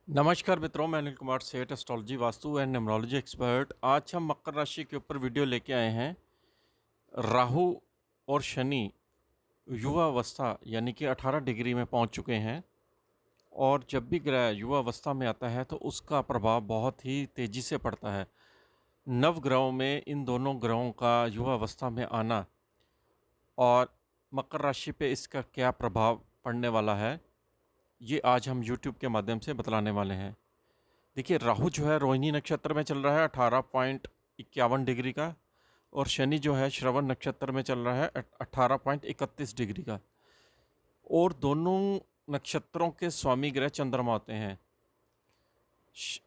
नमस्कार मित्रों, मैं अनिल कुमार सेठ, astrology, vastu and numerology expert. आज हम मकर राशि के ऊपर वीडियो लेके आए हैं। राहु और शनि युवा अवस्था यानी कि 18 डिग्री में पहुंच चुके हैं। और जब भी ग्रह युवा अवस्था में आता है तो उसका प्रभाव बहुत ही तेज़ी से पड़ता है। नव ग्रहों में इन दोनों ग्रहों का युवा अवस्था में आना और मकर राशि पे इसका क्या प्रभाव पड़ने वाला है, ये आज हम यूट्यूब के माध्यम से बतलाने वाले हैं। देखिए, राहु जो है रोहिणी नक्षत्र में चल रहा है 18.51 डिग्री का, और शनि जो है श्रवण नक्षत्र में चल रहा है 18.31 डिग्री का। और दोनों नक्षत्रों के स्वामी ग्रह चंद्रमा होते हैं।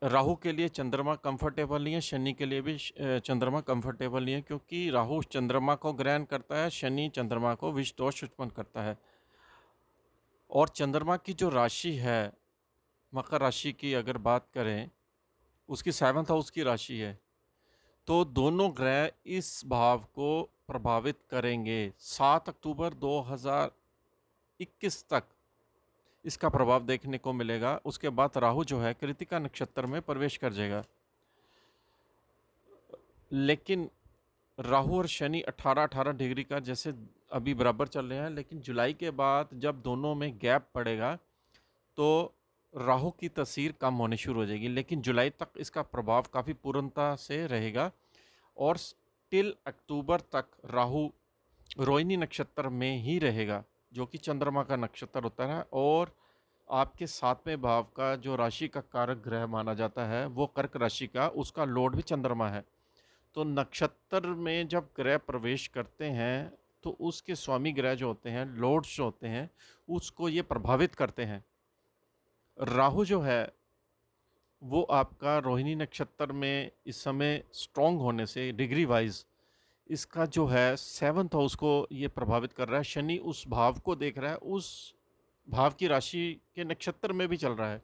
राहु के लिए चंद्रमा कंफर्टेबल नहीं है, शनि के लिए भी चंद्रमा कंफर्टेबल नहीं है, क्योंकि राहु चंद्रमा को ग्रहण करता है, शनि चंद्रमा को विष दोष उत्पन्न करता है। और चंद्रमा की जो राशि है मकर राशि की, अगर बात करें, उसकी 7th हाउस की राशि है। तो दोनों ग्रह इस भाव को प्रभावित करेंगे। 7 अक्टूबर 2021 तक इसका प्रभाव देखने को मिलेगा। उसके बाद राहु जो है कृतिका नक्षत्र में प्रवेश कर जाएगा। लेकिन राहु और शनि 18-18 डिग्री का जैसे अभी बराबर चल रहे हैं, लेकिन जुलाई के बाद जब दोनों में गैप पड़ेगा तो राहु की तासीर कम होनी शुरू हो जाएगी। लेकिन जुलाई तक इसका प्रभाव काफ़ी पूर्णता से रहेगा। और टिल अक्टूबर तक राहु रोहिणी नक्षत्र में ही रहेगा, जो कि चंद्रमा का नक्षत्र होता है। और आपके 7वें भाव का जो राशि का कारक ग्रह माना जाता है वो कर्क राशि का, उसका लॉर्ड भी चंद्रमा है। तो नक्षत्र में जब ग्रह प्रवेश करते हैं तो उसके स्वामी ग्रह जो होते हैं, लॉर्ड्स जो होते हैं, उसको ये प्रभावित करते हैं। राहु जो है वो आपका रोहिणी नक्षत्र में इस समय स्ट्रॉन्ग होने से डिग्री वाइज इसका जो है 7th हाउस को ये प्रभावित कर रहा है। शनि उस भाव को देख रहा है, उस भाव की राशि के नक्षत्र में भी चल रहा है।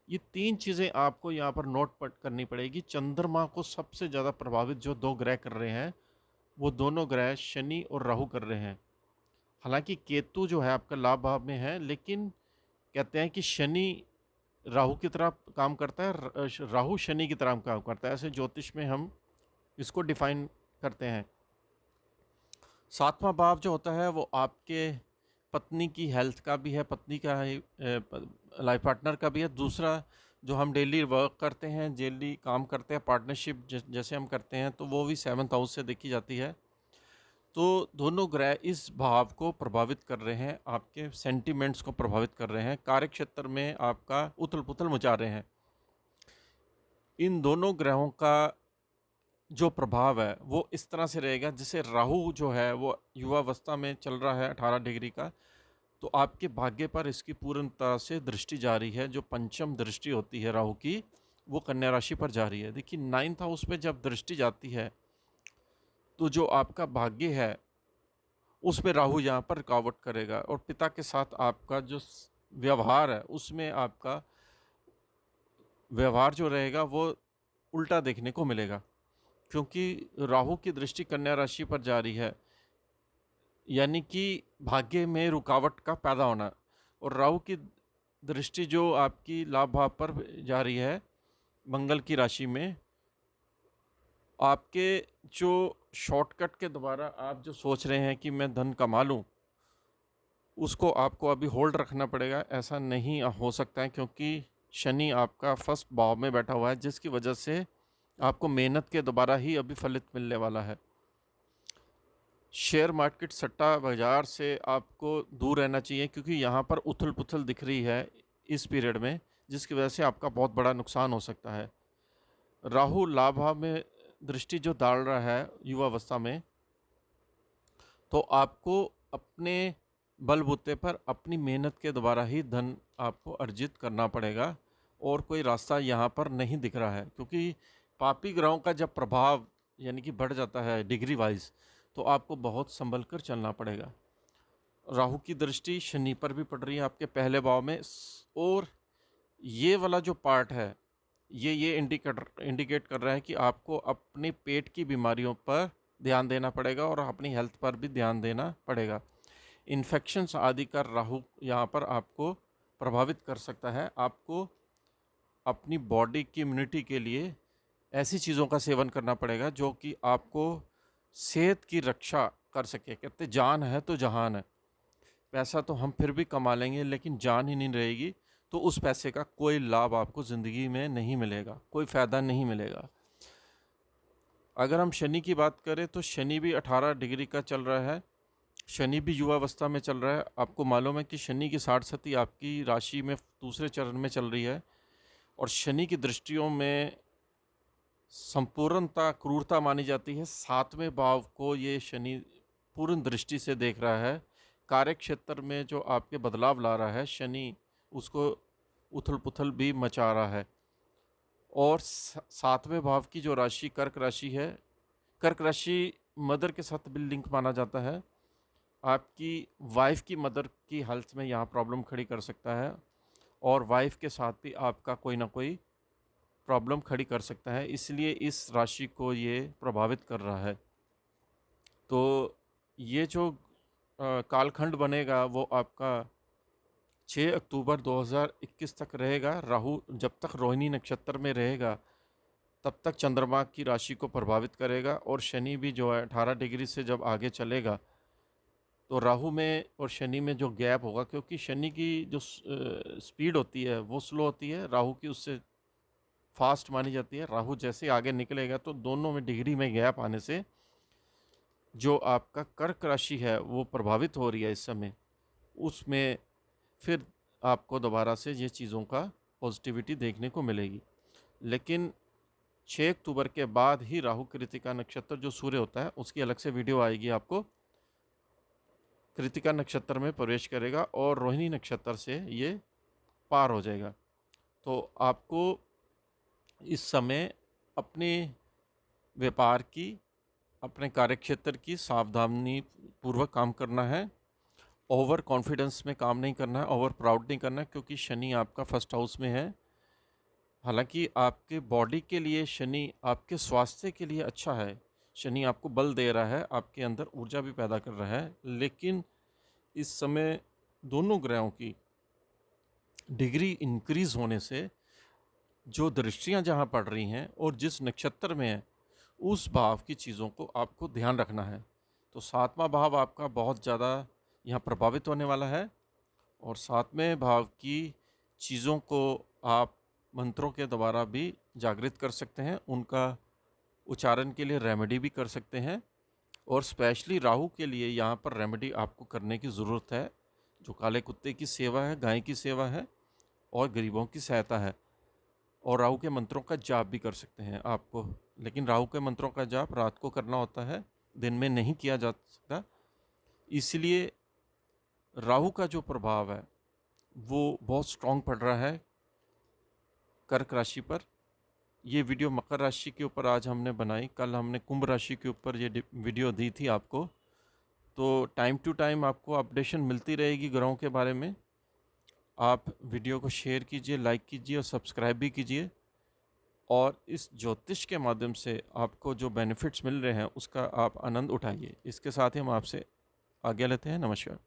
ये 3 चीज़ें आपको यहाँ पर नोट करनी पड़ेगी। चंद्रमा को सबसे ज़्यादा प्रभावित जो 2 ग्रह कर रहे हैं, वो दोनों ग्रह शनि और राहु कर रहे हैं। हालांकि केतु जो है आपका लाभ भाव में है, लेकिन कहते हैं कि शनि राहु की तरह काम करता है, राहु शनि की तरह काम करता है। ऐसे ज्योतिष में हम इसको डिफाइन करते हैं। 7वां भाव जो होता है वो आपके पत्नी की हेल्थ का भी है, पत्नी का लाइफ पार्टनर का भी है। दूसरा, जो हम डेली वर्क करते हैं, डेली काम करते हैं, पार्टनरशिप जैसे हम करते हैं, तो वो भी 7th हाउस से देखी जाती है। तो दोनों ग्रह इस भाव को प्रभावित कर रहे हैं, आपके सेंटिमेंट्स को प्रभावित कर रहे हैं, कार्य क्षेत्र में आपका उथल पुथल मचा रहे हैं। इन दोनों ग्रहों का जो प्रभाव है वो इस तरह से रहेगा, जैसे राहु जो है वो युवावस्था में चल रहा है 18 डिग्री का, तो आपके भाग्य पर इसकी पूर्ण तरह से दृष्टि जारी है। जो पंचम दृष्टि होती है राहु की, वो कन्या राशि पर जा रही है। देखिए, 9th हाउस पे जब दृष्टि जाती है तो जो आपका भाग्य है उस पे राहु यहाँ पर रुकावट करेगा, और पिता के साथ आपका जो व्यवहार है उसमें आपका व्यवहार जो रहेगा वो उल्टा देखने को मिलेगा, क्योंकि राहु की दृष्टि कन्या राशि पर जा रही है, यानी कि भाग्य में रुकावट का पैदा होना। और राहु की दृष्टि जो आपकी लाभ भाव पर जा रही है मंगल की राशि में, आपके जो शॉर्टकट के द्वारा आप जो सोच रहे हैं कि मैं धन कमा लूँ, उसको आपको अभी होल्ड रखना पड़ेगा। ऐसा नहीं हो सकता है, क्योंकि शनि आपका फर्स्ट भाव में बैठा हुआ है, जिसकी वजह से आपको मेहनत के दोबारा ही अभी फलित मिलने वाला है। शेयर मार्केट, सट्टा बाज़ार से आपको दूर रहना चाहिए, क्योंकि यहाँ पर उथल पुथल दिख रही है इस पीरियड में, जिसकी वजह से आपका बहुत बड़ा नुकसान हो सकता है। राहु लाभ भाव में दृष्टि जो डाल रहा है युवावस्था में, तो आपको अपने बलबूते पर अपनी मेहनत के द्वारा ही धन आपको अर्जित करना पड़ेगा, और कोई रास्ता यहाँ पर नहीं दिख रहा है। क्योंकि पापी ग्रहों का जब प्रभाव यानी कि बढ़ जाता है डिग्री वाइज, तो आपको बहुत संभल कर चलना पड़ेगा। राहु की दृष्टि शनि पर भी पड़ रही है आपके पहले भाव में, और ये वाला जो पार्ट है ये इंडिकेट कर रहा है कि आपको अपने पेट की बीमारियों पर ध्यान देना पड़ेगा, और अपनी हेल्थ पर भी ध्यान देना पड़ेगा। इन्फेक्शंस आदि का राहु यहाँ पर आपको प्रभावित कर सकता है। आपको अपनी बॉडी की इम्यूनिटी के लिए ऐसी चीज़ों का सेवन करना पड़ेगा जो कि आपको सेहत की रक्षा कर सके। कहते जान है तो जहान है। पैसा तो हम फिर भी कमा लेंगे, लेकिन जान ही नहीं रहेगी तो उस पैसे का कोई लाभ आपको ज़िंदगी में नहीं मिलेगा, कोई फ़ायदा नहीं मिलेगा। अगर हम शनि की बात करें तो शनि भी 18 डिग्री का चल रहा है। शनि भी युवावस्था में चल रहा है। आपको मालूम है कि शनि की 60 सती आपकी राशि में दूसरे चरण में चल रही है, और शनि की दृष्टियों में संपूर्णता क्रूरता मानी जाती है। 7वें भाव को ये शनि पूर्ण दृष्टि से देख रहा है। कार्य क्षेत्र में जो आपके बदलाव ला रहा है शनि, उसको उथल पुथल भी मचा रहा है। और 7वें भाव की जो राशि कर्क राशि है, कर्क राशि मदर के साथ भी लिंक माना जाता है। आपकी वाइफ की मदर की हेल्थ में यहाँ प्रॉब्लम खड़ी कर सकता है, और वाइफ के साथ भी आपका कोई ना कोई प्रॉब्लम खड़ी कर सकता है, इसलिए इस राशि को ये प्रभावित कर रहा है। तो ये जो कालखंड बनेगा वो आपका 6 अक्टूबर 2021 तक रहेगा। राहु जब तक रोहिणी नक्षत्र में रहेगा तब तक चंद्रमा की राशि को प्रभावित करेगा, और शनि भी जो है 18 डिग्री से जब आगे चलेगा तो राहु में और शनि में जो गैप होगा, क्योंकि शनि की जो स्पीड होती है वो स्लो होती है, राहु की उससे फास्ट मानी जाती है। राहु जैसे आगे निकलेगा तो दोनों में डिग्री में गैप आने से जो आपका कर्क राशि है वो प्रभावित हो रही है इस समय, उसमें फिर आपको दोबारा से ये चीज़ों का पॉजिटिविटी देखने को मिलेगी। लेकिन 6 अक्टूबर के बाद ही राहु कृतिका नक्षत्र जो सूर्य होता है उसकी अलग से वीडियो आएगी आपको। कृतिका नक्षत्र में प्रवेश करेगा और रोहिणी नक्षत्र से ये पार हो जाएगा। तो आपको इस समय अपने व्यापार की, अपने कार्यक्षेत्र की सावधानी पूर्वक काम करना है। ओवर कॉन्फिडेंस में काम नहीं करना है, ओवर प्राउड नहीं करना है, क्योंकि शनि आपका फर्स्ट हाउस में है। हालांकि आपके बॉडी के लिए शनि आपके स्वास्थ्य के लिए अच्छा है। शनि आपको बल दे रहा है, आपके अंदर ऊर्जा भी पैदा कर रहा है, लेकिन इस समय दोनों ग्रहों की डिग्री इंक्रीज होने से जो दृष्टियां जहां पड़ रही हैं और जिस नक्षत्र में है उस भाव की चीज़ों को आपको ध्यान रखना है। तो 7वां भाव आपका बहुत ज़्यादा यहाँ प्रभावित होने वाला है, और 7वें भाव की चीज़ों को आप मंत्रों के द्वारा भी जागृत कर सकते हैं, उनका उच्चारण के लिए रेमेडी भी कर सकते हैं। और स्पेशली राहु के लिए यहाँ पर रेमेडी आपको करने की ज़रूरत है, जो काले कुत्ते की सेवा है, गाय की सेवा है और गरीबों की सहायता है। और राहु के मंत्रों का जाप भी कर सकते हैं आपको, लेकिन राहु के मंत्रों का जाप रात को करना होता है, दिन में नहीं किया जा सकता। इसलिए राहु का जो प्रभाव है वो बहुत स्ट्रॉन्ग पड़ रहा है कर्क राशि पर। ये वीडियो मकर राशि के ऊपर आज हमने बनाई, कल हमने कुंभ राशि के ऊपर ये वीडियो दी थी आपको। तो टाइम टू टाइम आपको अपडेशन मिलती रहेगी ग्रहों के बारे में। आप वीडियो को शेयर कीजिए, लाइक कीजिए और सब्सक्राइब भी कीजिए, और इस ज्योतिष के माध्यम से आपको जो बेनिफिट्स मिल रहे हैं उसका आप आनंद उठाइए। इसके साथ ही हम आपसे आज्ञा लेते हैं। नमस्कार।